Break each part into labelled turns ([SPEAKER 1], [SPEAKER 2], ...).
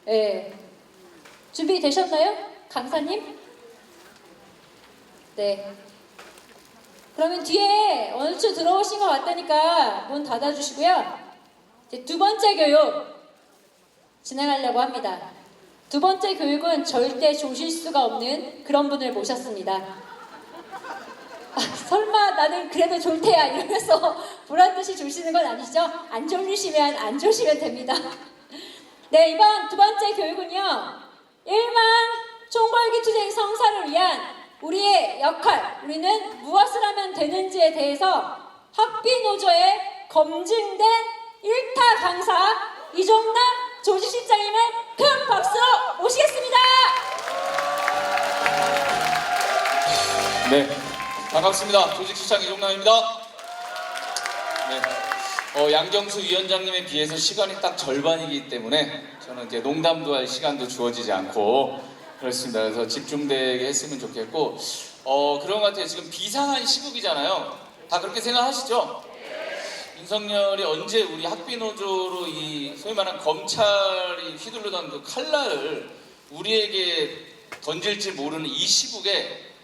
[SPEAKER 1] 네. 준비되셨나요? 강사님? 네. 그러면 뒤에 어느 쪽 들어오신 것 같다니까 문 닫아주시고요. 이제 두 번째 교육 진행하려고 합니다. 두 번째 교육은 절대 조실 수가 없는 그런 분을 모셨습니다. 설마 나는 그래도 졸테야 이러면서 보란듯이 조시는 건 아니죠? 안 졸리시면 안 조시면 됩니다. 네, 이번 두 번째 교육은요, 1만 총궐기 투쟁 성사를 위한 우리의 역할, 우리는 무엇을 하면 되는지에 대해서 학비노조에 검증된 1타 강사 이종남 조직실장님을 큰 박수로 모시겠습니다.
[SPEAKER 2] 네, 반갑습니다. 조직실장 이종남입니다. 네, 양경수 위원장님에 비해서 시간이 딱 절반이기 때문에 저는 이제 농담도 할 시간도 주어지지 않고 그렇습니다. 그래서 집중되게 했으면 좋겠고 그런 것 같아요. 지금 비상한 시국이잖아요. 다 그렇게 생각하시죠? 윤석열이 언제 우리 학비노조로 이 소위 말하는 검찰이 휘둘르던 그 칼날을 우리에게 던질지 모르는 이 시국에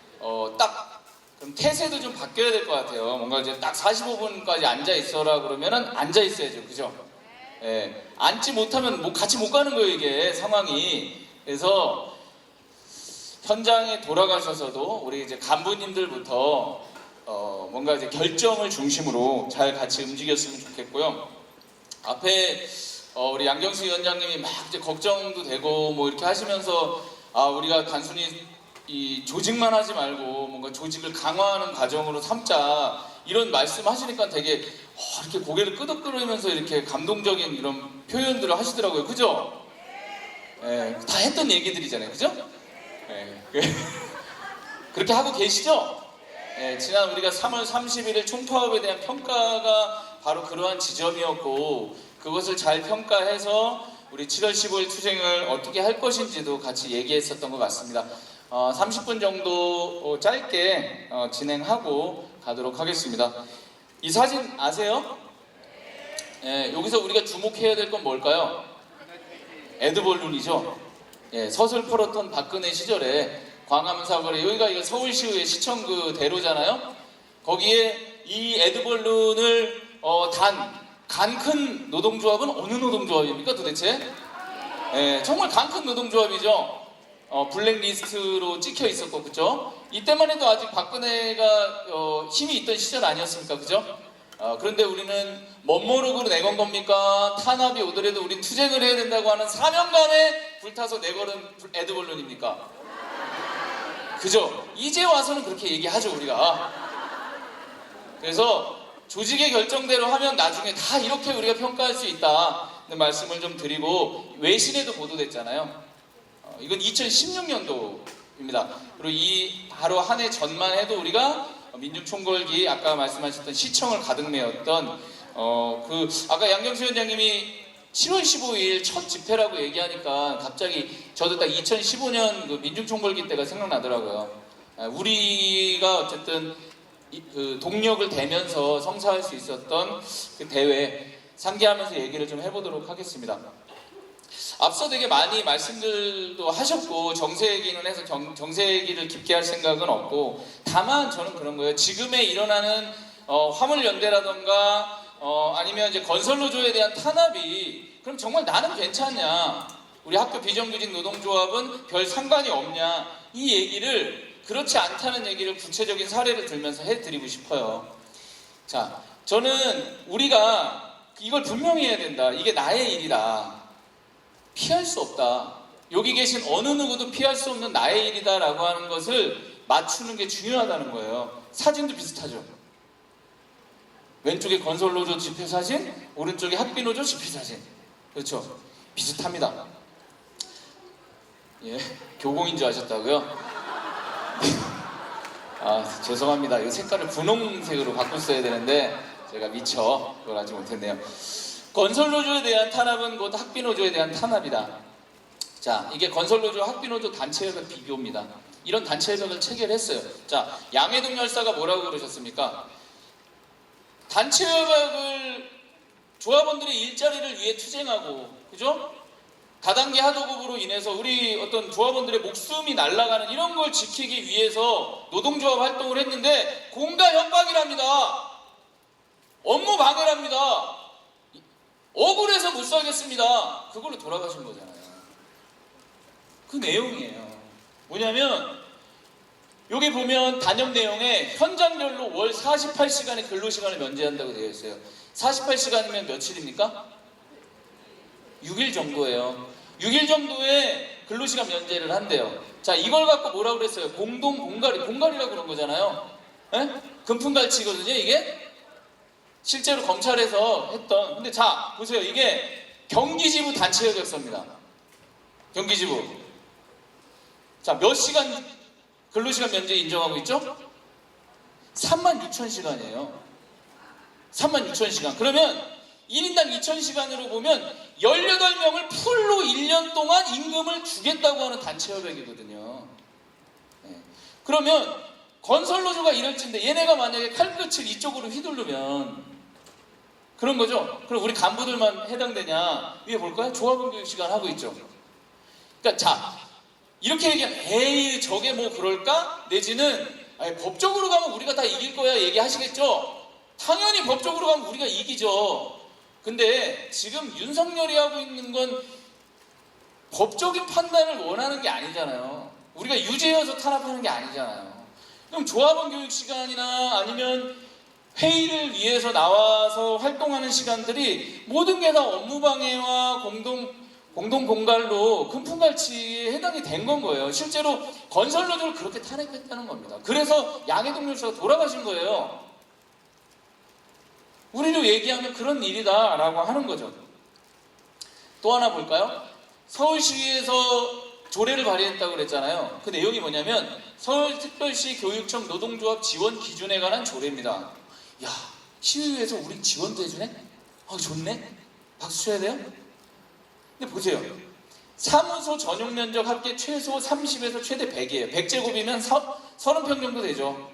[SPEAKER 2] 딱 그럼 태세도 좀 바뀌어야 될 것 같아요. 뭔가 이제 딱 45분까지 앉아 있어라 그러면은 앉아 있어야죠, 그죠? 예, 앉지 못하면 뭐 같이 못 가는 거예요, 이게 상황이. 그래서 현장에 돌아가셔서도 우리 이제 간부님들부터 뭔가 이제 결정을 중심으로 잘 같이 움직였으면 좋겠고요. 앞에 우리 양경수 위원장님이 막 이제 걱정도 되고 뭐 이렇게 하시면서 우리가 단순히 이 조직만 하지 말고 뭔가 조직을 강화하는 과정으로 삼자 이런 말씀하시니까 되게 이렇게 고개를 끄덕거리면서 이렇게 감동적인 이런 표현들을 하시더라고요. 그죠? 예, 다 했던 얘기들이잖아요. 그죠? 예, 그렇게 하고 계시죠? 예, 지난 우리가 3월 31일 총파업에 대한 평가가 바로 그러한 지점이었고 그것을 잘 평가해서 우리 7월 15일 투쟁을 어떻게 할 것인지도 같이 얘기했었던 것 같습니다. 30분 정도 짧게 진행하고 가도록 하겠습니다. 이 사진 아세요? 예, 여기서 우리가 주목해야 될 건 뭘까요? 에드벌룬이죠. 예, 서슬 풀었던 박근혜 시절에 광화문 사거리 여기가 이거 서울시의회 시청 그 대로잖아요. 거기에 이 에드벌룬을 간 큰 노동조합은 어느 노동조합입니까 도대체? 예, 정말 간 큰 노동조합이죠. 블랙리스트로 찍혀 있었고, 그죠? 이때만 해도 아직 박근혜가 힘이 있던 시절 아니었습니까, 그죠? 그런데 우리는 멋모르고 내건 겁니까? 탄압이 오더라도 우린 투쟁을 해야 된다고 하는 사명감에 불타서 내걸은 에드벌룬입니까? 그죠? 이제 와서는 그렇게 얘기하죠, 우리가. 그래서 조직의 결정대로 하면 나중에 다 이렇게 우리가 평가할 수 있다. 말씀을 좀 드리고, 외신에도 보도됐잖아요. 이건 2016년도입니다. 그리고 이 바로 한 해 전만 해도 우리가 민중총궐기 아까 말씀하셨던 시청을 가득 메웠던 아까 양경수 위원장님이 7월 15일 첫 집회라고 얘기하니까 갑자기 저도 딱 2015년 그 민중총궐기 때가 생각나더라고요. 우리가 어쨌든 그 동력을 대면서 성사할 수 있었던 그 대회 상기하면서 얘기를 좀 해보도록 하겠습니다. 앞서 되게 많이 말씀들도 하셨고 정세 얘기는 해서 정세 얘기를 깊게 할 생각은 없고 다만 저는 그런 거예요. 지금에 일어나는 화물연대라던가 아니면 이제 건설노조에 대한 탄압이 그럼 정말 나는 괜찮냐? 우리 학교 비정규직 노동조합은 별 상관이 없냐? 이 얘기를 그렇지 않다는 얘기를 구체적인 사례를 들면서 해드리고 싶어요. 자, 저는 우리가 이걸 분명히 해야 된다. 이게 나의 일이다. 피할 수 없다. 여기 계신 어느 누구도 피할 수 없는 나의 일이다 라고 하는 것을 맞추는 게 중요하다는 거예요. 사진도 비슷하죠. 왼쪽에 건설노조 집회 사진, 오른쪽에 학비노조 집회 사진. 그렇죠? 비슷합니다. 예, 교공인 줄 아셨다고요? 죄송합니다. 이 색깔을 분홍색으로 바꿨어야 되는데 제가 미처 그걸 하지 못했네요. 건설노조에 대한 탄압은 곧 학비노조에 대한 탄압이다. 자, 이게 건설노조, 학비노조 단체협약 비교입니다. 이런 단체협약을 체결했어요. 자, 양해동 열사가 뭐라고 그러셨습니까? 단체협약을 조합원들의 일자리를 위해 투쟁하고, 그죠? 다단계 하도급으로 인해서 우리 어떤 조합원들의 목숨이 날아가는 이런 걸 지키기 위해서 노동조합 활동을 했는데 공가 협박이랍니다. 업무 방해랍니다. 억울해서 못 살겠습니다. 그걸로 돌아가신 거잖아요. 그 내용이에요. 뭐냐면 여기 보면 단협 내용에 현장별로 월 48시간의 근로시간을 면제한다고 되어 있어요. 48시간이면 며칠입니까? 6일 정도예요. 6일 정도의 근로시간 면제를 한대요. 자, 이걸 갖고 뭐라고 그랬어요? 공동 공갈이라고 그런 거잖아요. 에? 금품갈치거든요, 이게? 실제로 검찰에서 했던. 근데 자, 보세요. 이게 경기지부 단체협약서입니다. 경기지부. 자, 몇 시간 근로시간 면제 인정하고 있죠? 36,000시간이에요. 36,000시간. 그러면 1인당 2,000시간으로 보면 18명을 풀로 1년 동안 임금을 주겠다고 하는 단체협약이거든요. 네. 그러면 건설노조가 이럴진데 얘네가 만약에 칼끝을 이쪽으로 휘두르면 그런 거죠. 그럼 우리 간부들만 해당되냐? 위에 볼까요? 조합원 교육 시간 하고 있죠. 그러니까 자, 이렇게 얘기하면 에이 저게 뭐 그럴까? 내지는 아니, 법적으로 가면 우리가 다 이길 거야 얘기하시겠죠? 당연히 법적으로 가면 우리가 이기죠. 근데 지금 윤석열이 하고 있는 건 법적인 판단을 원하는 게 아니잖아요. 우리가 유죄여서 탄압하는 게 아니잖아요. 그럼 조합원 교육 시간이나 아니면 회의를 위해서 나와서 활동하는 시간들이 모든 게 다 업무방해와 공동 공갈로 금품갈치에 해당이 된 건 거예요. 실제로 건설노조를 그렇게 탄핵했다는 겁니다. 그래서 양해동 교수가 돌아가신 거예요. 우리도 얘기하면 그런 일이다 라고 하는 거죠. 또 하나 볼까요? 서울시에서 조례를 발의했다고 그랬잖아요. 그 내용이 뭐냐면 서울특별시 교육청 노동조합 지원 기준에 관한 조례입니다. 야, 시의회에서 우리 지원도 해주네? 아, 좋네? 박수 쳐야 돼요? 근데 보세요. 사무소 전용 면적 합계 최소 30에서 최대 100이에요. 100제곱이면 30평 정도 되죠.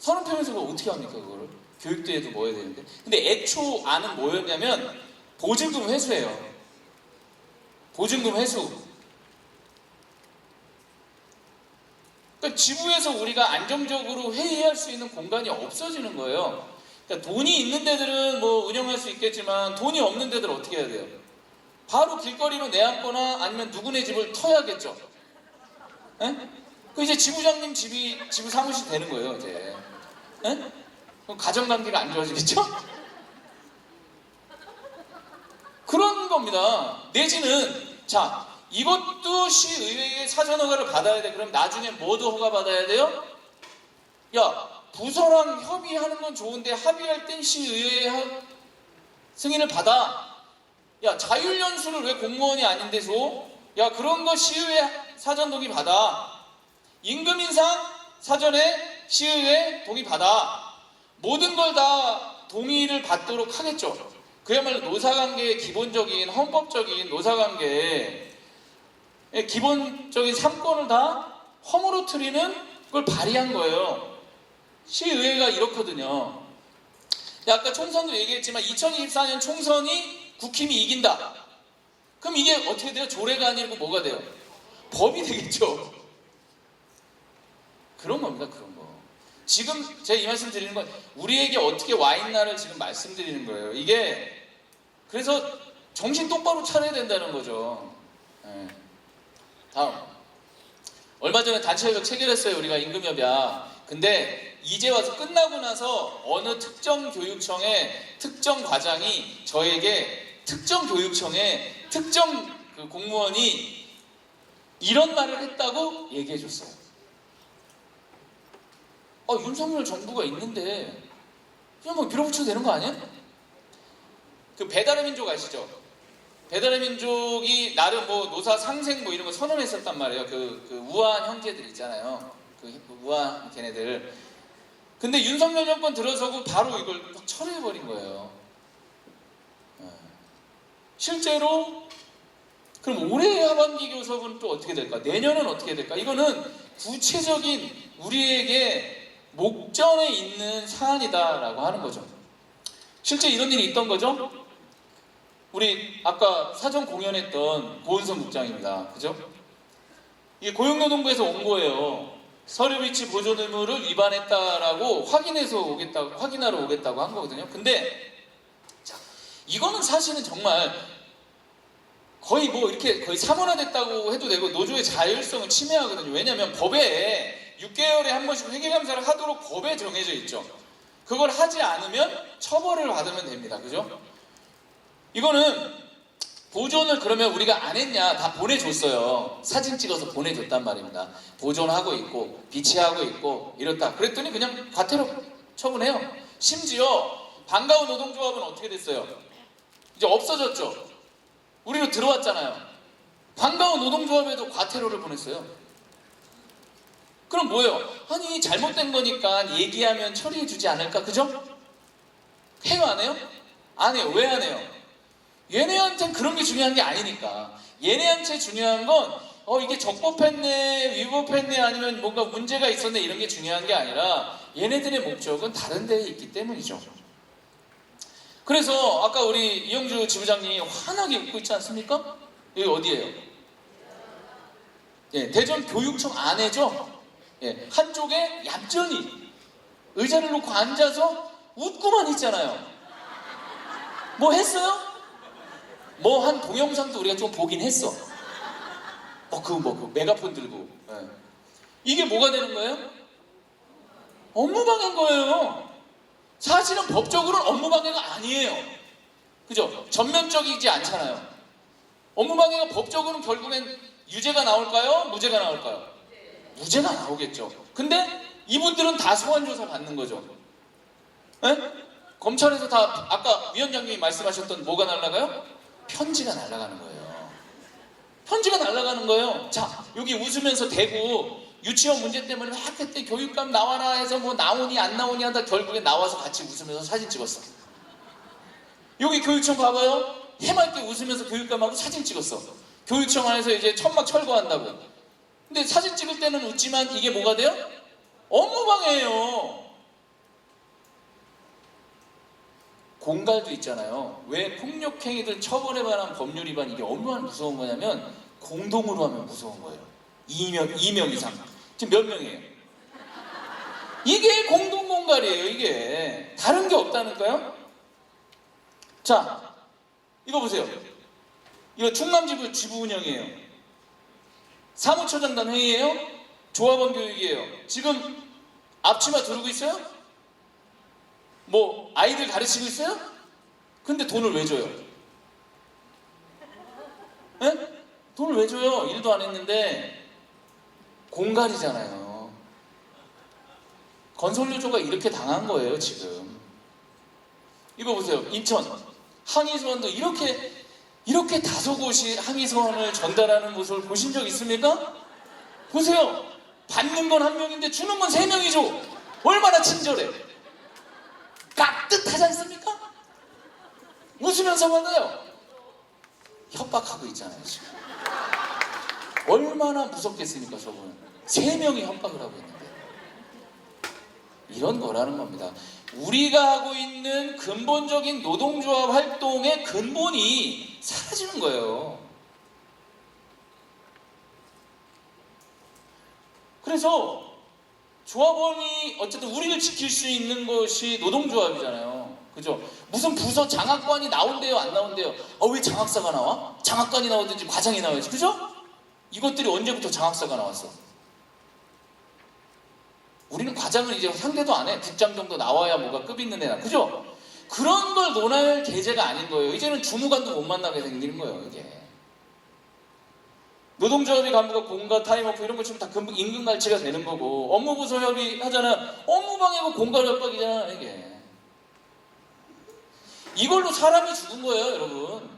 [SPEAKER 2] 30평에서 그걸 어떻게 합니까, 그거를? 교육대회도 뭐 해야 되는데. 근데 애초 안은 뭐였냐면 보증금 회수예요. 보증금 회수. 그러니까 지부에서 우리가 안정적으로 회의할 수 있는 공간이 없어지는 거예요. 그러니까 돈이 있는 데들은 뭐 운영할 수 있겠지만 돈이 없는 데들은 어떻게 해야 돼요? 바로 길거리로 내앉거나 아니면 누구네 집을 터야겠죠. 에? 그 이제 지부장님 지부 사무실 되는 거예요, 이제. 에? 그럼 가정관계가 안 좋아지겠죠? 그런 겁니다. 내지는 자, 이것도 시의회의 사전 허가를 받아야 돼. 그럼 나중에 뭐도 허가 받아야 돼요? 야, 부서랑 협의하는 건 좋은데 합의할 땐 시의회의 승인을 받아. 야, 자율연수를 왜 공무원이 아닌데 줘? 야, 그런 거 시의회 사전 동의 받아. 임금 인상 사전에 시의회 동의 받아. 모든 걸 다 동의를 받도록 하겠죠. 그야말로 노사관계의 기본적인 헌법적인 노사관계의 기본적인 3권을 다 허물어뜨리는 걸 발의한 거예요. 시의회가 이렇거든요. 아까 총선도 얘기했지만 2024년 총선이 국힘이 이긴다. 그럼 이게 어떻게 돼요? 조례가 아니고 뭐가 돼요? 법이 되겠죠. 그런 겁니다. 그런 거. 지금 제가 이 말씀 드리는 건 우리에게 어떻게 와 있나를 지금 말씀드리는 거예요. 이게 그래서 정신 똑바로 차려야 된다는 거죠. 네. 다음. 얼마 전에 단체협약 체결했어요. 우리가 임금협약. 근데 이제 와서 끝나고 나서 어느 특정 교육청의 특정 과장이 저에게 특정 교육청의 특정 그 공무원이 이런 말을 했다고 얘기해 줬어요. 윤석열 정부가 있는데 그냥 뭐 밀어붙여도 되는 거 아니야? 그 배달의 민족 아시죠? 배달의 민족이 나름 뭐 노사 상생 뭐 이런 거 선언했었단 말이에요. 그 우아한 형제들 있잖아요. 그 우아한 걔네들. 근데 윤석열 정권 들어서고 바로 이걸 막 철회해버린 거예요. 실제로 그럼 올해 하반기 교섭은 또 어떻게 될까? 내년은 어떻게 될까? 이거는 구체적인 우리에게 목전에 있는 사안이다라고 하는 거죠. 실제 이런 일이 있던 거죠. 우리 아까 사전 공연했던 고은선 국장입니다. 그죠? 이게 고용노동부에서 온 거예요. 서류비치 보존 의무를 위반했다라고 확인하러 오겠다고 한 거거든요. 근데 자, 이거는 사실은 정말 거의 뭐 이렇게 거의 사문화됐다고 해도 되고 노조의 자율성을 침해하거든요. 왜냐하면 법에 6개월에 한 번씩 회계감사를 하도록 법에 정해져 있죠. 그걸 하지 않으면 처벌을 받으면 됩니다. 그죠? 이거는 보존을 그러면 우리가 안 했냐? 다 보내줬어요. 사진 찍어서 보내줬단 말입니다. 보존하고 있고 비치하고 있고 이렇다. 그랬더니 그냥 과태료 처분해요. 심지어 반가운 노동조합은 어떻게 됐어요? 이제 없어졌죠. 우리로 들어왔잖아요. 반가운 노동조합에도 과태료를 보냈어요. 그럼 뭐예요? 아니 잘못된 거니까 얘기하면 처리해주지 않을까? 그죠? 해요 안 해요? 안 해요. 왜 안 해요? 얘네한테는 그런 게 중요한 게 아니니까. 얘네한테 중요한 건 이게 적법했네, 위법했네, 아니면 뭔가 문제가 있었네 이런 게 중요한 게 아니라 얘네들의 목적은 다른 데에 있기 때문이죠. 그래서 아까 우리 이영주 지부장님 환하게 웃고 있지 않습니까? 여기 어디예요? 예, 대전 교육청 안에죠? 예, 한쪽에 얌전히 의자를 놓고 앉아서 웃고만 있잖아요. 뭐 했어요? 뭐 한 동영상도 우리가 좀 보긴 했어. 그 메가폰 들고. 예. 이게 뭐가 되는 거예요? 업무방해인 거예요. 사실은 법적으로는 업무방해가 아니에요. 그죠? 전면적이지 않잖아요. 업무방해가 법적으로는 결국엔 유죄가 나올까요? 무죄가 나올까요? 무죄가 나오겠죠. 근데 이분들은 다 소환조사 받는 거죠. 예? 검찰에서 다 아까 위원장님이 말씀하셨던 뭐가 날아가요? 편지가 날아가는 거예요. 편지가 날아가는 거예요. 자, 여기 웃으면서 대고 유치원 문제 때문에 막 그때 교육감 나와라 해서 뭐 나오니 안 나오니 하다 결국에 나와서 같이 웃으면서 사진 찍었어. 여기 교육청 봐봐요. 해맑게 웃으면서 교육감하고 사진 찍었어. 교육청 안에서 이제 천막 철거한다고. 근데 사진 찍을 때는 웃지만 이게 뭐가 돼요? 업무방해예요. 공갈도 있잖아요. 왜 폭력행위들 처벌에 관한 법률 위반 이게 얼마나 무서운 거냐면 공동으로 하면 무서운 거예요. 2명 이상. 지금 몇 명이에요? 이게 공동공갈이에요. 이게 다른 게 없다니까요. 자, 이거 보세요. 이거 충남지부 지부 운영이에요. 사무처장단 회의예요. 조합원 교육이에요. 지금 앞치마 두르고 있어요? 뭐 아이들 가르치고 있어요? 근데 돈을 왜 줘요? 에? 돈을 왜 줘요? 일도 안 했는데. 공갈이잖아요. 건설노조가 이렇게 당한 거예요 지금. 이거 보세요. 인천 항의소원도 이렇게 다소곳이 항의소원을 전달하는 모습을 보신 적 있습니까? 보세요. 받는 건 한 명인데 주는 건 3명이죠. 얼마나 친절해. 깍듯하지 않습니까? 웃으면서 받아요. 협박하고 있잖아요 지금. 얼마나 무섭겠습니까 저분은. 3명이 협박을 하고 있는데. 이런 거라는 겁니다. 우리가 하고 있는 근본적인 노동조합 활동의 근본이 사라지는 거예요. 그래서 조합원이 어쨌든 우리를 지킬 수 있는 것이 노동조합이잖아요. 그죠? 무슨 부서 장학관이 나온대요, 안 나온대요? 왜 장학사가 나와? 장학관이 나오든지 과장이 나와야지. 그죠? 이것들이 언제부터 장학사가 나왔어? 우리는 과장은 이제 상대도 안 해. 국장 정도 나와야 뭐가 급 있는 애나. 그죠? 그런 걸 논할 계제가 아닌 거예요. 이제는 주무관도 못 만나게 생기는 거예요, 이게. 노동조합의 간부가 공과 타임오프 이런 거 치면 다 임금갈치가 되는 거고, 업무부서 협의하잖아. 업무방해고 공갈 협박이잖아, 이게. 이걸로 사람이 죽은 거예요, 여러분.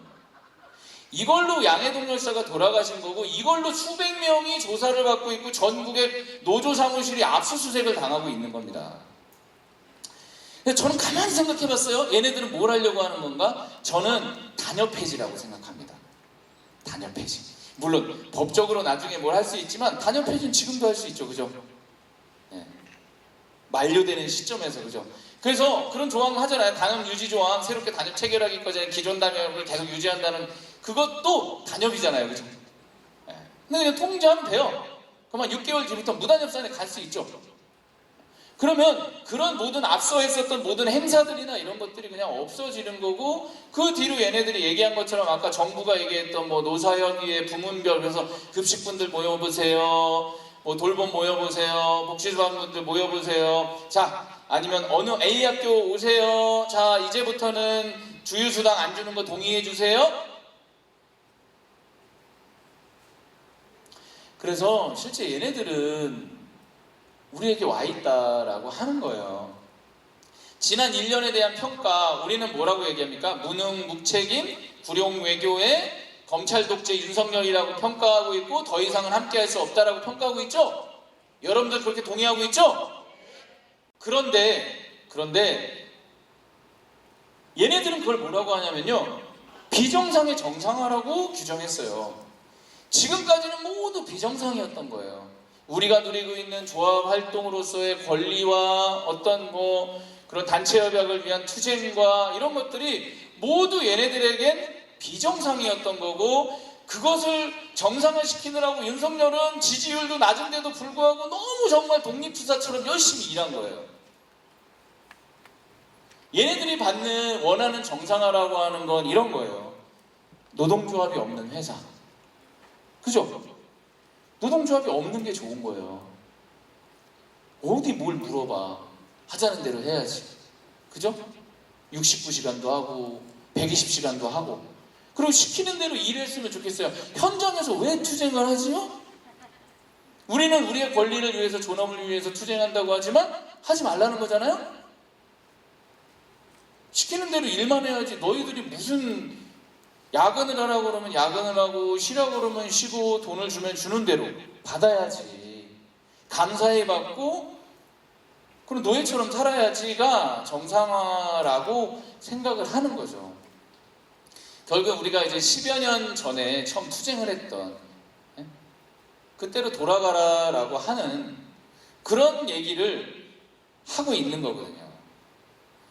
[SPEAKER 2] 이걸로 양해동열사가 돌아가신 거고, 이걸로 수백 명이 조사를 받고 있고 전국의 노조 사무실이 압수수색을 당하고 있는 겁니다. 근데 저는 가만히 생각해봤어요. 얘네들은 뭘 하려고 하는 건가? 저는 단협 폐지라고 생각합니다. 단협 폐지. 물론 법적으로 나중에 뭘 할 수 있지만 단협 폐지는 지금도 할 수 있죠, 그죠? 네. 만료되는 시점에서, 그죠? 그래서 그런 조항 하잖아요. 단협 유지 조항, 새롭게 단협 체결하기까지 기존 단협을 계속 유지한다는 그것도 단협이잖아요. 그죠? 예. 근데 그냥 통지하면 돼요. 그러면 6개월 뒤부터 무단협상에 갈 수 있죠. 그러면 그런 모든 앞서 했었던 모든 행사들이나 이런 것들이 그냥 없어지는 거고, 그 뒤로 얘네들이 얘기한 것처럼 아까 정부가 얘기했던 뭐 노사협의회 부문별, 그래서 급식분들 모여보세요, 뭐 돌봄 모여보세요, 복지수반분들 모여보세요, 자 아니면 어느 A 학교 오세요, 자 이제부터는 주휴수당 안 주는 거 동의해 주세요. 그래서 실제 얘네들은 우리에게 와 있다라고 하는 거예요. 지난 1년에 대한 평가, 우리는 뭐라고 얘기합니까? 무능, 무책임, 불용 외교에 검찰 독재 윤석열이라고 평가하고 있고, 더 이상은 함께할 수 없다라고 평가하고 있죠? 여러분들 그렇게 동의하고 있죠? 그런데 얘네들은 그걸 뭐라고 하냐면요, 비정상의 정상화라고 규정했어요. 지금까지는 모두 비정상이었던 거예요. 우리가 누리고 있는 조합 활동으로서의 권리와 어떤 뭐 그런 단체 협약을 위한 투쟁과 이런 것들이 모두 얘네들에겐 비정상이었던 거고, 그것을 정상화시키느라고 윤석열은 지지율도 낮은데도 불구하고 너무 정말 독립투사처럼 열심히 일한 거예요. 얘네들이 원하는 정상화라고 하는 건 이런 거예요. 노동조합이 없는 회사. 그죠? 노동조합이 없는 게 좋은 거예요. 어디 뭘 물어봐. 하자는 대로 해야지. 그죠? 69시간도 하고 120시간도 하고, 그리고 시키는 대로 일했으면 좋겠어요. 현장에서 왜 투쟁을 하지요? 우리는 우리의 권리를 위해서, 존엄을 위해서 투쟁한다고 하지만 하지 말라는 거잖아요? 시키는 대로 일만 해야지. 너희들이 무슨 야근을 하라고 그러면 야근을 하고, 쉬라고 그러면 쉬고, 돈을 주면 주는 대로 받아야지. 감사히 받고, 그럼 노예처럼 살아야지가 정상화라고 생각을 하는 거죠. 결국 우리가 이제 10여 년 전에 처음 투쟁을 했던, 그때로 돌아가라라고 하는 그런 얘기를 하고 있는 거거든요.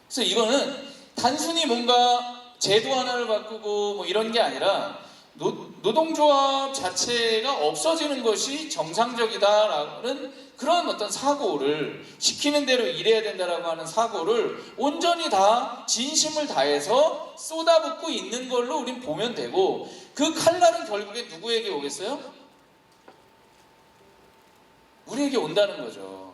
[SPEAKER 2] 그래서 이거는 단순히 뭔가 제도 하나를 바꾸고 뭐 이런 게 아니라 노동조합 자체가 없어지는 것이 정상적이다라는 그런 어떤 사고를, 시키는 대로 일해야 된다라고 하는 사고를 온전히 다 진심을 다해서 쏟아붓고 있는 걸로 우린 보면 되고, 그 칼날은 결국에 누구에게 오겠어요? 우리에게 온다는 거죠.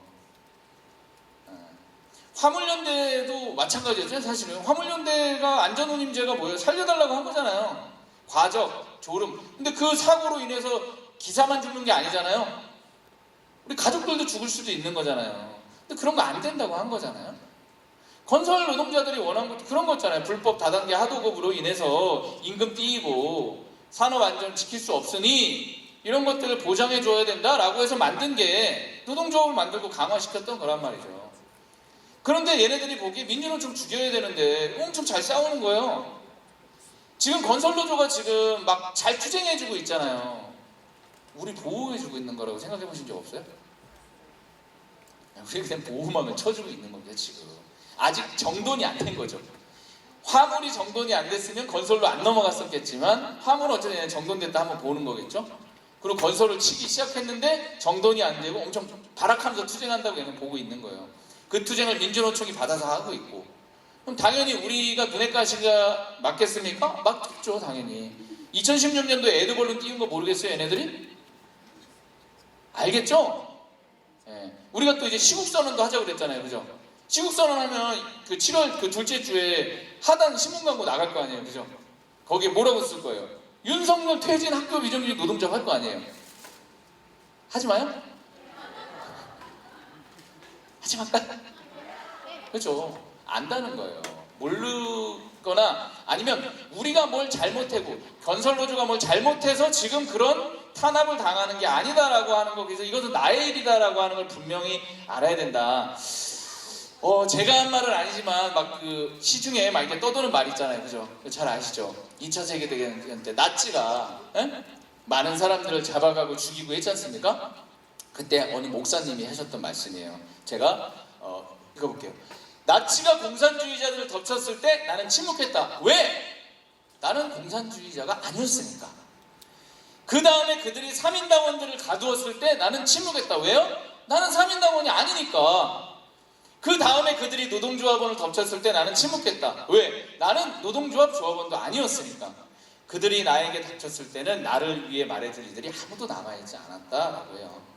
[SPEAKER 2] 화물연대도 마찬가지였죠. 사실은 화물연대가 안전운임제가 뭐예요? 살려달라고 한 거잖아요. 과적, 졸음. 근데 그 사고로 인해서 기사만 죽는 게 아니잖아요. 우리 가족들도 죽을 수도 있는 거잖아요. 근데 그런 거 안 된다고 한 거잖아요. 건설 노동자들이 원한 것도 그런 거잖아요. 불법 다단계 하도급으로 인해서 임금 띄이고 산업 안전 지킬 수 없으니 이런 것들을 보장해 줘야 된다라고 해서 만든 게 노동조합을 만들고 강화시켰던 거란 말이죠. 그런데 얘네들이 보기에 민주노총 죽여야 되는데 엄청 잘 싸우는 거예요. 지금 건설노조가 지금 막 잘 투쟁해주고 있잖아요. 우리 보호해주고 있는 거라고 생각해 보신 적 없어요? 우리 그냥 보호막을 쳐주고 있는 겁니다. 지금 아직 정돈이 안 된 거죠. 화물이 정돈이 안 됐으면 건설로 안 넘어갔었겠지만, 화물은 어쨌든 정돈됐다 한번 보는 거겠죠. 그리고 건설을 치기 시작했는데 정돈이 안 되고 엄청 발악하면서 투쟁한다고 얘는 보고 있는 거예요. 그 투쟁을 민주노총이 받아서 하고 있고, 그럼 당연히 우리가 눈에 가시가 맞겠습니까? 맞겠죠, 당연히. 2016년도에 에드벌룬 띄운 거 모르겠어요, 얘네들이? 알겠죠? 예. 우리가 또 이제 시국선언도 하자고 그랬잖아요, 그죠? 시국선언 하면 그 7월 그 둘째 주에 하단 신문 광고 나갈 거 아니에요, 그죠? 거기에 뭐라고 쓸 거예요? 윤석열 퇴진 학교 비정규직 노동자 할 거 아니에요? 하지 마요? 하지 말까? 그렇죠. 안다는 거예요. 모르거나 아니면 우리가 뭘 잘못하고 건설노조가 뭘 잘못해서 지금 그런 탄압을 당하는 게 아니다라고 하는 거, 그래서 이것은 나의 일이다라고 하는 걸 분명히 알아야 된다. 제가 한 말은 아니지만 막 그 시중에 막 이렇게 떠도는 말 있잖아요, 그죠? 잘 아시죠? 2차 세계대전 때 나치가 많은 사람들을 잡아가고 죽이고 했지 않습니까? 그때 어느 목사님이 하셨던 말씀이에요. 제가 읽어볼게요. 나치가 공산주의자들을 덮쳤을 때 나는 침묵했다. 왜? 나는 공산주의자가 아니었으니까. 그 다음에 그들이 3인당원들을 가두었을 때 나는 침묵했다. 왜요? 나는 3인당원이 아니니까. 그 다음에 그들이 노동조합원을 덮쳤을 때 나는 침묵했다. 왜? 나는 노동조합 조합원도 아니었으니까. 그들이 나에게 닥쳤을 때는 나를 위해 말해줄 이들이 아무도 남아있지 않았다라고 해요.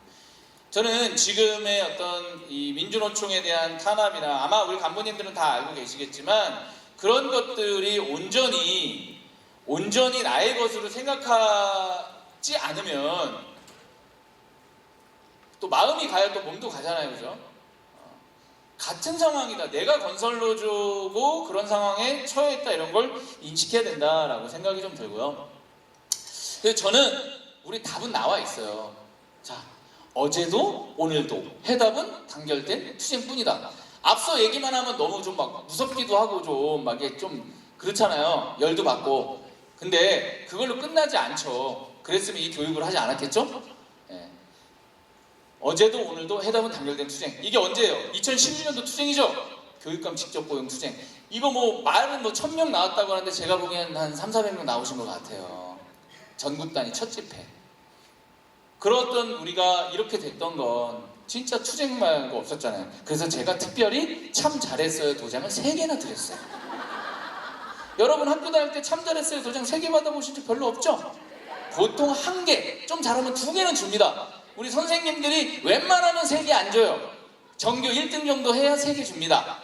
[SPEAKER 2] 저는 지금의 어떤 이 민주노총에 대한 탄압이나 아마 우리 간부님들은 다 알고 계시겠지만 그런 것들이 온전히 나의 것으로 생각하지 않으면 또 마음이 가야 또 몸도 가잖아요. 그죠? 같은 상황이다. 내가 건설노조고 그런 상황에 처해있다 이런 걸 인식해야 된다라고 생각이 좀 들고요. 그래서 저는 우리 답은 나와 있어요. 자, 어제도 오늘도 해답은 단결된 투쟁뿐이다. 앞서 얘기만 하면 너무 좀 막 무섭기도 하고 좀 막 이게 좀 그렇잖아요. 열도 받고. 근데 그걸로 끝나지 않죠. 그랬으면 이 교육을 하지 않았겠죠? 예. 어제도 오늘도 해답은 단결된 투쟁. 이게 언제예요? 2011년도 투쟁이죠? 교육감 직접 고용 투쟁. 이거 뭐 말은 뭐 1000명 나왔다고 하는데 제가 보기엔 한 300~400명 나오신 것 같아요. 전국단위 첫 집회. 그렇던 우리가 이렇게 됐던 건 진짜 투쟁 말고 없었잖아요. 그래서 제가 특별히 참 잘했어요 도장을 3개나 드렸어요. 여러분 학교 다닐 때 참 잘했어요 도장 3개 받아보신 적 별로 없죠? 보통 1개, 좀 잘하면 2개는 줍니다. 우리 선생님들이 웬만하면 3개 안 줘요. 전교 1등 정도 해야 3개 줍니다.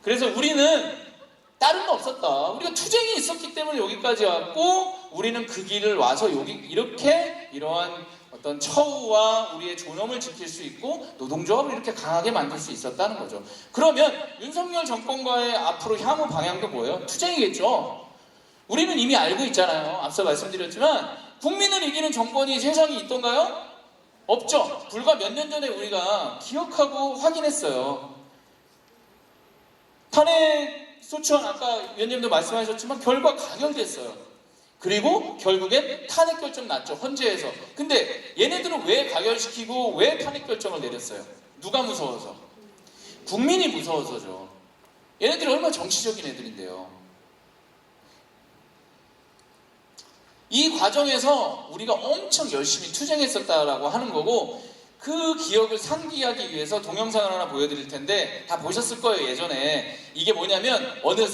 [SPEAKER 2] 그래서 우리는 다른 거 없었다. 우리가 투쟁이 있었기 때문에 여기까지 왔고 우리는 그 길을 와서 여기 이렇게 이러한 어떤 처우와 우리의 존엄을 지킬 수 있고 노동조합을 이렇게 강하게 만들 수 있었다는 거죠. 그러면 윤석열 정권과의 앞으로 향후 방향도 뭐예요? 투쟁이겠죠. 우리는 이미 알고 있잖아요. 앞서 말씀드렸지만 국민을 이기는 정권이 세상에 있던가요? 없죠. 불과 몇 년 전에 우리가 기억하고 확인했어요. 탄핵 소추안 아까 위원님도 말씀하셨지만 결과 가결됐어요. 그리고 결국엔 탄핵 결정 났죠. 헌재에서. 근데 얘네들은 왜 가결시키고 왜 탄핵 결정을 내렸어요? 누가 무서워서? 국민이 무서워서죠. 얘네들이 얼마나 정치적인 애들인데요. 이 과정에서 우리가 엄청 열심히 투쟁했었다라고 하는 거고 그 기억을 상기하기 위해서 동영상을 하나 보여드릴 텐데 다 보셨을 거예요. 예전에 이게 뭐냐면 어느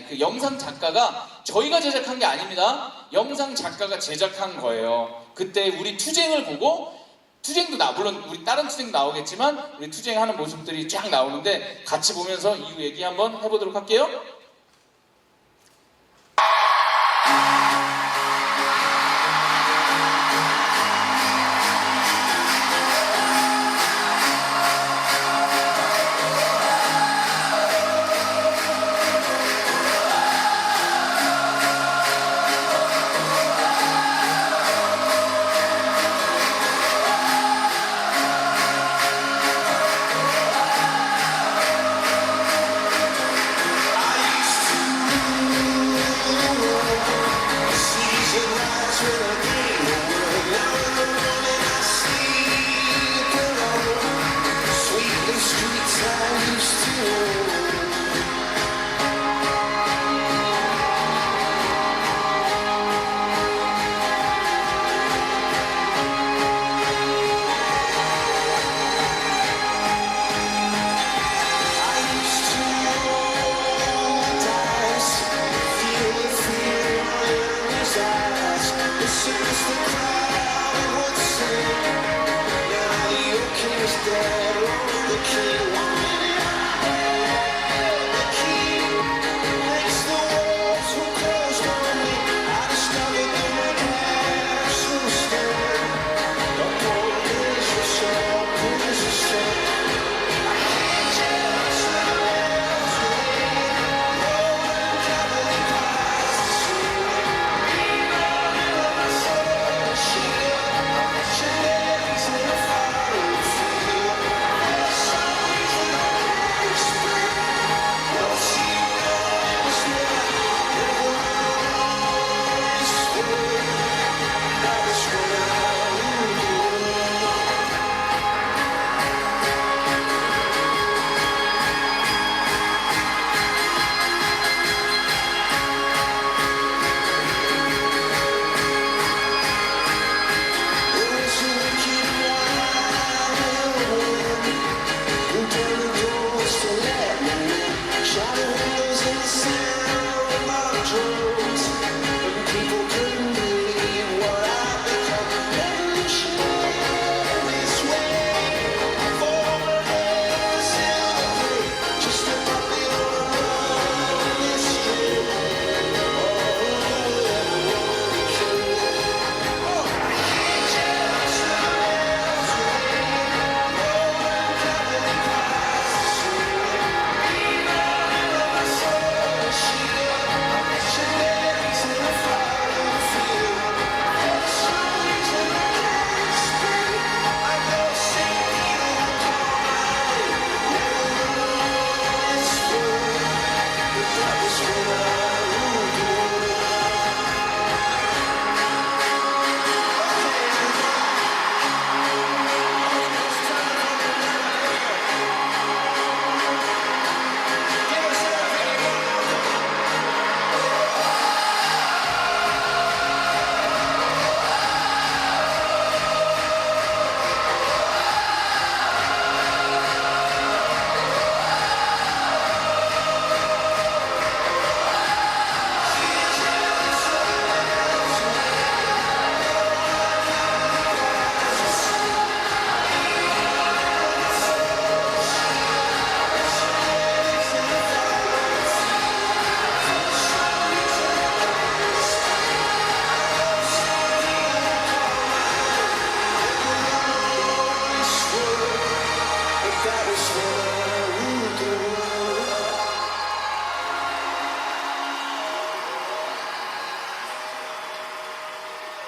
[SPEAKER 2] 그 영상 작가가 저희가 제작한 게 아닙니다. 영상 작가가 제작한 거예요. 그때 우리 투쟁을 보고 투쟁도 물론 우리 다른 투쟁도 나오겠지만 우리 투쟁하는 모습들이 쫙 나오는데 같이 보면서 이후 얘기 한번 해보도록 할게요.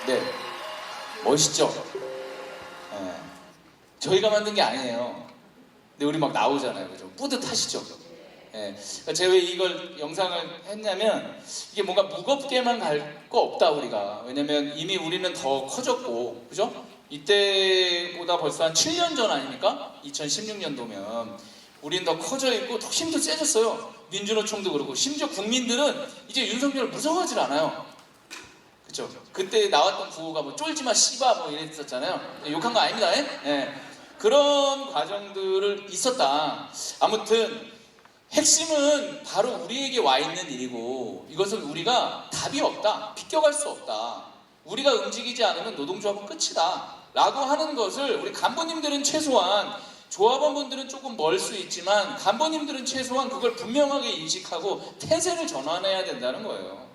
[SPEAKER 2] 네, 멋있죠? 예. 저희가 만든 게 아니에요. 근데 우리 막 나오잖아요, 그죠? 뿌듯하시죠? 예. 그러니까 제가 왜 이걸 영상을 했냐면 이게 뭔가 무겁게만 갈 거 없다 우리가. 왜냐면 이미 우리는 더 커졌고, 그죠? 이때보다 벌써 한 7년 전 아닙니까? 2016년도면 우린 더 커져 있고 더 힘도 세졌어요. 민주노총도 그렇고 심지어 국민들은 이제 윤석열을 무서워하질 않아요. 그쵸? 그때 나왔던 구호가 뭐 쫄지마 씨바 뭐 이랬었잖아요. 욕한 거 아닙니다. 예? 그런 과정들을 있었다. 아무튼 핵심은 바로 우리에게 와 있는 일이고 이것은 우리가 답이 없다. 비껴갈 수 없다. 우리가 움직이지 않으면 노동조합은 끝이다. 라고 하는 것을 우리 간부님들은 최소한 조합원분들은 조금 멀 수 있지만 간부님들은 최소한 그걸 분명하게 인식하고 태세를 전환해야 된다는 거예요.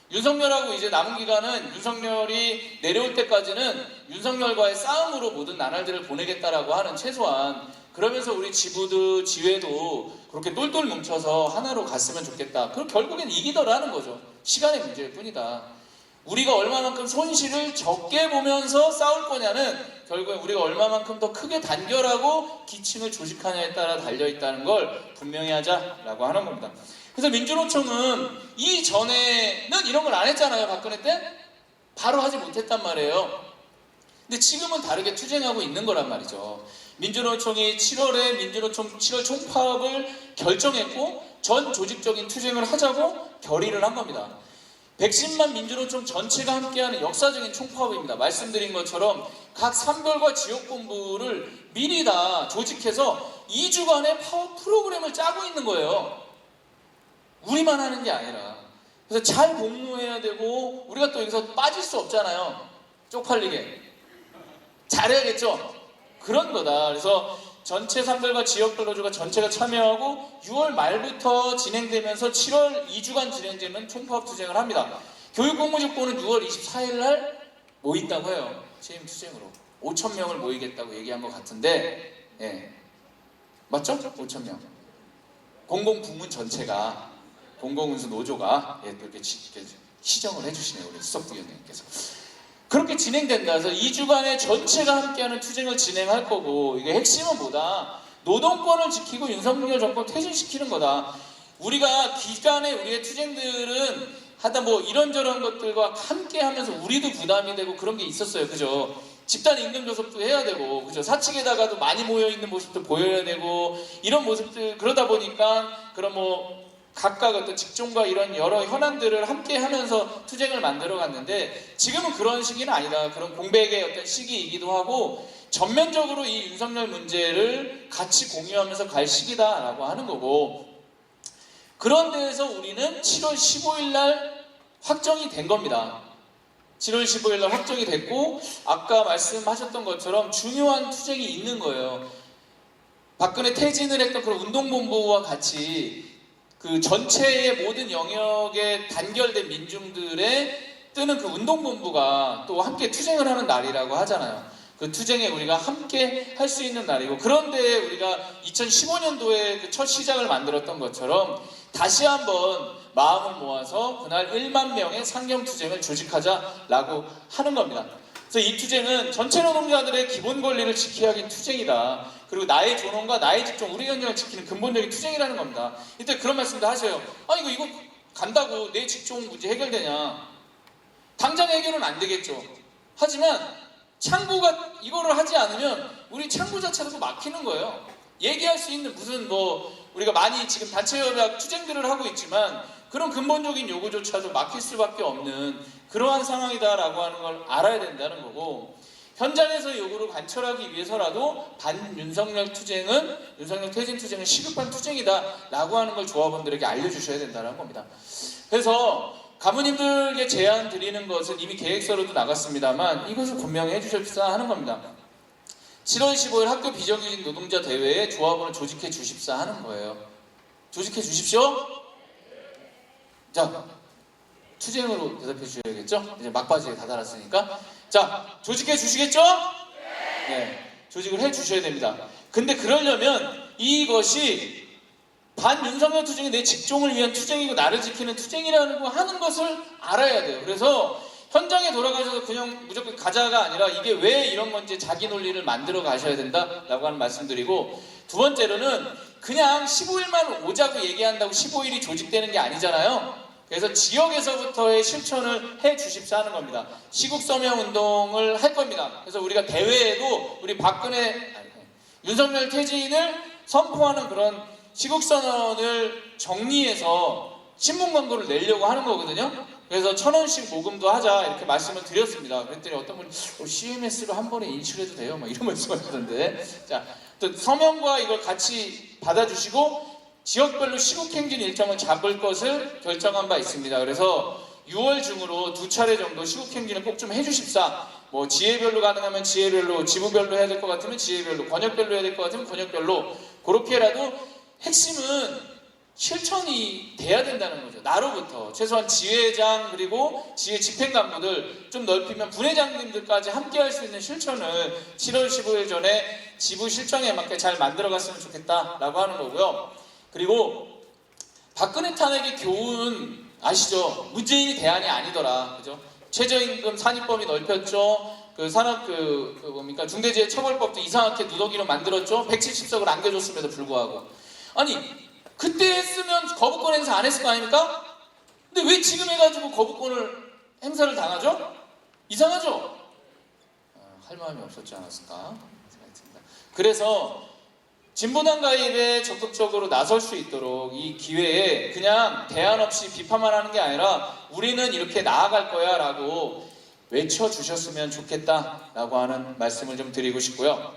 [SPEAKER 2] 윤석열하고 이제 남은 기간은 윤석열이 내려올 때까지는 윤석열과의 싸움으로 모든 나날들을 보내겠다라고 하는 최소한 그러면서 우리 지부도 지회도 그렇게 똘똘 뭉쳐서 하나로 갔으면 좋겠다. 그럼 결국엔 이기더라는 거죠. 시간의 문제일 뿐이다. 우리가 얼마만큼 손실을 적게 보면서 싸울 거냐는 결국엔 우리가 얼마만큼 더 크게 단결하고 기층을 조직하냐에 따라 달려있다는 걸 분명히 하자라고 하는 겁니다. 그래서 민주노총은 이전에는 이런 걸 안 했잖아요. 박근혜 때 바로 하지 못했단 말이에요. 근데 지금은 다르게 투쟁하고 있는 거란 말이죠. 민주노총이 7월에 민주노총 7월 총파업을 결정했고 전 조직적인 투쟁을 하자고 결의를 한 겁니다. 110만 민주노총 전체가 함께하는 역사적인 총파업입니다. 말씀드린 것처럼 각 산별과 지역본부를 미리 다 조직해서 2주간의 파업 프로그램을 짜고 있는 거예요. 우리만 하는 게 아니라. 그래서 잘 복무해야 되고 우리가 또 여기서 빠질 수 없잖아요. 쪽팔리게. 잘해야겠죠? 그런 거다. 그래서 전체 산별과 지역별로조가 전체가 참여하고 6월 말부터 진행되면서 7월 2주간 진행되는 총파업 투쟁을 합니다. 교육공무집권은 6월 24일 날 모인다고 해요. 취임 투쟁으로 5,000명을 모이겠다고 얘기한 것 같은데, 예. 맞죠? 5,000명. 공공부문 전체가 공공운수 노조가 이렇게 시정을 해주시네요. 우리 수석부위원님께서. 그렇게 진행된다. 그래서 2주간의 전체가 함께하는 투쟁을 진행할 거고 이게 핵심은 뭐다? 노동권을 지키고 윤석열 정권 퇴진시키는 거다. 우리가 기간에 우리의 투쟁들은 하다 뭐 이런저런 것들과 함께 하면서 우리도 부담이 되고 그런 게 있었어요. 그죠? 집단 임금 조섭도 해야 되고, 그죠? 사측에다가도 많이 모여있는 모습도 보여야 되고, 이런 모습들, 그러다 보니까, 그런 뭐, 각각 어떤 직종과 이런 여러 현안들을 함께 하면서 투쟁을 만들어 갔는데, 지금은 그런 시기는 아니다. 그런 공백의 어떤 시기이기도 하고, 전면적으로 이 윤석열 문제를 같이 공유하면서 갈 시기다라고 하는 거고, 그런 데에서 우리는 7월 15일 날 확정이 된 겁니다. 7월 15일 날 확정이 됐고 아까 말씀하셨던 것처럼 중요한 투쟁이 있는 거예요. 박근혜 퇴진을 했던 그런 운동본부와 같이 그 전체의 모든 영역에 단결된 민중들의 뜨는 그 운동본부가 또 함께 투쟁을 하는 날이라고 하잖아요. 그 투쟁에 우리가 함께 할 수 있는 날이고, 그런데 우리가 2015년도에 그 첫 시작을 만들었던 것처럼 다시 한번 마음을 모아서 그날 1만 명의 상경투쟁을 조직하자라고 하는 겁니다. 그래서 이 투쟁은 전체 노동자들의 기본 권리를 지켜야 하는 투쟁이다. 그리고 나의 존엄과 나의 직종, 우리 현장을 지키는 근본적인 투쟁이라는 겁니다. 이때 그런 말씀도 하셔요. 아니 이거 간다고 내 직종 문제 해결되냐? 당장 해결은 안 되겠죠. 하지만 창구가 이거를 하지 않으면 우리 창구 자체도 막히는 거예요. 얘기할 수 있는 무슨 뭐 우리가 많이 지금 단체협약 투쟁들을 하고 있지만 그런 근본적인 요구조차도 막힐 수밖에 없는 그러한 상황이다라고 하는 걸 알아야 된다는 거고, 현장에서 요구를 관철하기 위해서라도 반윤석열 투쟁은, 윤석열 퇴진 투쟁은 시급한 투쟁이다라고 하는 걸 조합원들에게 알려주셔야 된다는 겁니다. 그래서 가무님들에게 제안 드리는 것은 이미 계획서로도 나갔습니다만 이것을 분명히 해주십사 하는 겁니다. 7월 15일 학교 비정규직 노동자 대회에 조합원을 조직해 주십사 하는 거예요. 조직해 주십시오. 자, 투쟁으로 대답해 주셔야겠죠? 이제 막바지에 다다랐으니까. 자, 조직해 주시겠죠? 네, 조직을 해 주셔야 됩니다. 근데 그러려면 이것이 반윤석열 투쟁이 내 직종을 위한 투쟁이고 나를 지키는 투쟁이라는 거 하는 것을 알아야 돼요. 그래서 현장에 돌아가셔서 그냥 무조건 가자가 아니라 이게 왜 이런 건지 자기 논리를 만들어 가셔야 된다라고 하는 말씀드리고, 두 번째로는 그냥 15일만 오자고 얘기한다고 15일이 조직되는 게 아니잖아요. 그래서 지역에서부터의 실천을 해 주십사 하는 겁니다. 시국 서명 운동을 할 겁니다. 그래서 우리가 대회에도 우리 윤석열 퇴진을 선포하는 그런 시국 선언을 정리해서 신문 광고를 내려고 하는 거거든요. 그래서 1,000원씩 모금도 하자 이렇게 말씀을 드렸습니다. 그랬더니 어떤 분이 CMS로 한 번에 인출해도 돼요? 막 이런 말씀하셨는데, 자, 또 서명과 이걸 같이 받아주시고 지역별로 시국행진 일정을 잡을 것을 결정한 바 있습니다. 그래서 6월 중으로 2차례 정도 시국행진을 꼭 좀 해주십사. 뭐 지혜별로 가능하면 지혜별로, 지부별로 해야 될 것 같으면 지혜별로, 권역별로 해야 될 것 같으면 권역별로, 그렇게라도 핵심은 실천이 돼야 된다는 거죠. 나로부터 최소한 지회장 그리고 지회 집행간부들 좀 넓히면 분회장님들까지 함께 할 수 있는 실천을 7월 15일 전에 지부 실정에 맞게 잘 만들어갔으면 좋겠다라고 하는 거고요. 그리고 박근혜 탄핵의 교훈 아시죠? 문재인이 대안이 아니더라, 그죠? 최저임금 산입범위 넓혔죠. 그 산업 뭡니까 중대재해처벌법도 이상하게 누더기로 만들었죠. 170석을 안겨줬음에도 불구하고, 아니 그때 했으면 거부권 행사 안 했을 거 아닙니까? 근데 왜 지금 해가지고 거부권을 행사를 당하죠? 이상하죠? 할 마음이 없었지 않았을까 생각합니다. 그래서 진보당 가입에 적극적으로 나설 수 있도록 이 기회에 그냥 대안 없이 비판만 하는 게 아니라 우리는 이렇게 나아갈 거야 라고 외쳐주셨으면 좋겠다라고 하는 말씀을 좀 드리고 싶고요.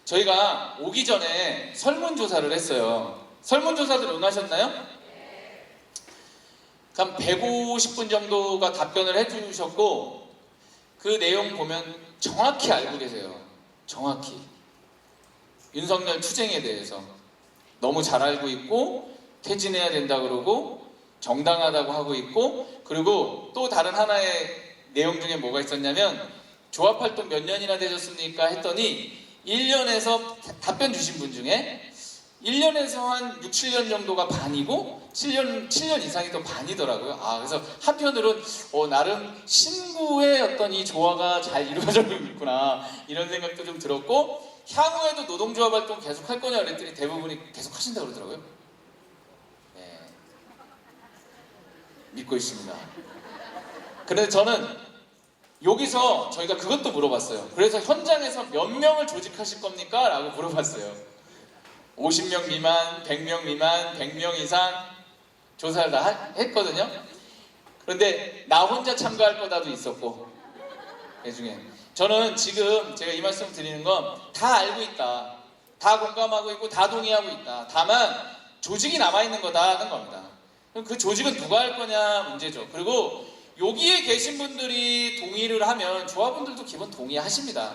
[SPEAKER 2] 저희가 오기 전에 설문조사를 했어요. 설문조사들 응하셨나요? 한 150분 정도가 답변을 해주셨고, 그 내용 보면 정확히 알고 계세요. 정확히 윤석열 투쟁에 대해서 너무 잘 알고 있고, 퇴진해야 된다 그러고 정당하다고 하고 있고, 그리고 또 다른 하나의 내용 중에 뭐가 있었냐면, 조합활동 몇 년이나 되셨습니까? 했더니 1년에서 답변 주신 분 중에 1년에서 한 6, 7년 정도가 반이고 7년 이상이 또 반이더라고요. 그래서 한편으로는 나름 신구의 어떤 이 조화가 잘 이루어지고 있구나 이런 생각도 좀 들었고, 향후에도 노동조합 활동 계속 할 거냐 그랬더니 대부분이 계속 하신다고 그러더라고요. 네, 믿고 있습니다. 그런데 저는 여기서 저희가 그것도 물어봤어요. 그래서 현장에서 몇 명을 조직하실 겁니까? 라고 물어봤어요. 50명 미만, 100명 미만, 100명 이상 조사를 다 했거든요. 그런데 나 혼자 참가할 거다도 있었고, 그 중에 저는 지금 제가 이 말씀 드리는 건 다 알고 있다, 다 공감하고 있고 다 동의하고 있다. 다만 조직이 남아있는 거다는 겁니다. 그럼 그 조직은 누가 할 거냐 문제죠. 그리고 여기에 계신 분들이 동의를 하면 조합원들도 기본 동의하십니다.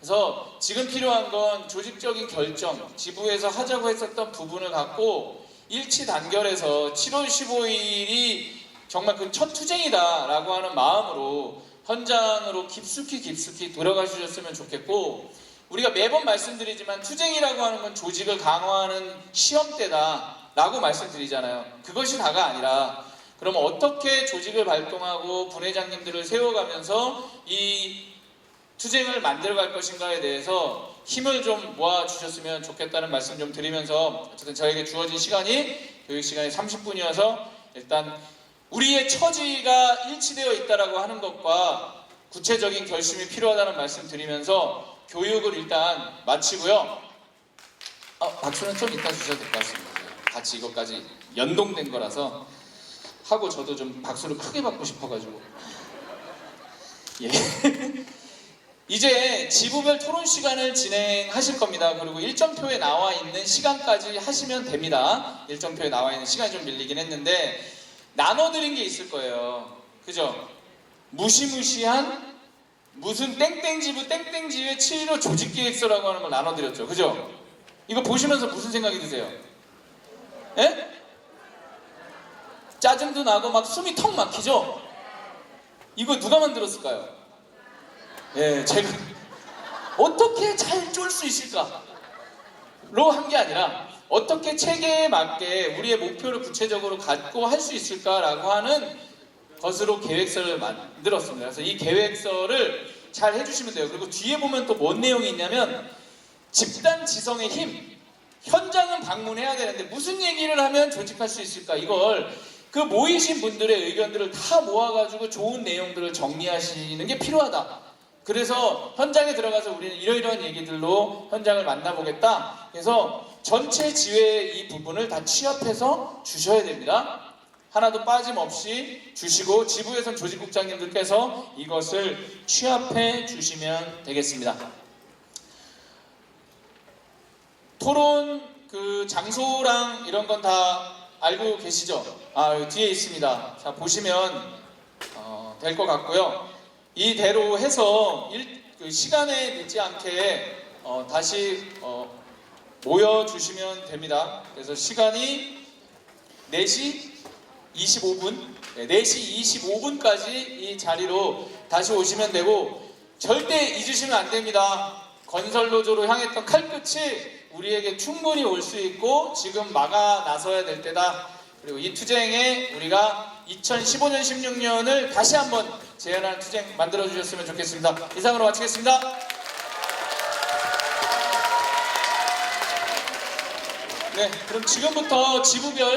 [SPEAKER 2] 그래서 지금 필요한 건 조직적인 결정, 지부에서 하자고 했었던 부분을 갖고 일치 단결해서 7월 15일이 정말 그 첫 투쟁이다 라고 하는 마음으로 현장으로 깊숙이 들어가주셨으면 좋겠고, 우리가 매번 말씀드리지만 투쟁이라고 하는 건 조직을 강화하는 시험대다 라고 말씀드리잖아요. 그것이 다가 아니라, 그러면 어떻게 조직을 발동하고 분회장님들을 세워가면서 이 투쟁을 만들어갈 것인가에 대해서 힘을 좀 모아주셨으면 좋겠다는 말씀 좀 드리면서, 어쨌든 저에게 주어진 시간이 교육 시간이 30분이어서 일단 우리의 처지가 일치되어 있다라고 하는 것과 구체적인 결심이 필요하다는 말씀 드리면서 교육을 일단 마치고요. 박수는 좀 이따 주셔도 될 것 같습니다. 같이 이것까지 연동된 거라서 하고 저도 좀 박수를 크게 받고 싶어가지고. 예. 이제 지부별 토론 시간을 진행하실 겁니다. 그리고 일정표에 나와 있는 시간까지 하시면 됩니다. 일정표에 나와 있는 시간이 좀 밀리긴 했는데 나눠드린 게 있을 거예요. 그죠? 무시무시한 무슨 땡땡지부 땡땡지회 7.15 조직계획서라고 하는 걸 나눠드렸죠. 그죠? 이거 보시면서 무슨 생각이 드세요? 예? 짜증도 나고 막 숨이 턱 막히죠? 이거 누가 만들었을까요? 예, 제가 어떻게 잘 쫄 수 있을까? 로 한 게 아니라 어떻게 체계에 맞게 우리의 목표를 구체적으로 갖고 할 수 있을까라고 하는 것으로 계획서를 만들었습니다. 그래서 이 계획서를 잘 해주시면 돼요. 그리고 뒤에 보면 또 뭔 내용이 있냐면 집단 지성의 힘. 현장은 방문해야 되는데 무슨 얘기를 하면 조직할 수 있을까? 이걸 그 모이신 분들의 의견들을 다 모아가지고 좋은 내용들을 정리하시는 게 필요하다. 그래서 현장에 들어가서 우리는 이러이러한 얘기들로 현장을 만나보겠다. 그래서 전체 지회의 이 부분을 다 취합해서 주셔야 됩니다. 하나도 빠짐없이 주시고 지부에선 조직국장님들께서 이것을 취합해 주시면 되겠습니다. 토론 그 장소랑 이런 건 다 알고 계시죠? 여기 뒤에 있습니다. 자, 보시면 될 것 같고요. 이대로 해서 그 시간에 늦지 않게 다시 모여주시면 됩니다. 그래서 시간이 4시 25분, 4시 25분까지 이 자리로 다시 오시면 되고 절대 잊으시면 안 됩니다. 건설노조로 향했던 칼끝이 우리에게 충분히 올 수 있고 지금 막아 나서야 될 때다. 그리고 이 투쟁에 우리가 2015년, 16년을 다시 한번 재현하는 투쟁 만들어주셨으면 좋겠습니다. 이상으로 마치겠습니다. 네, 그럼 지금부터 지부별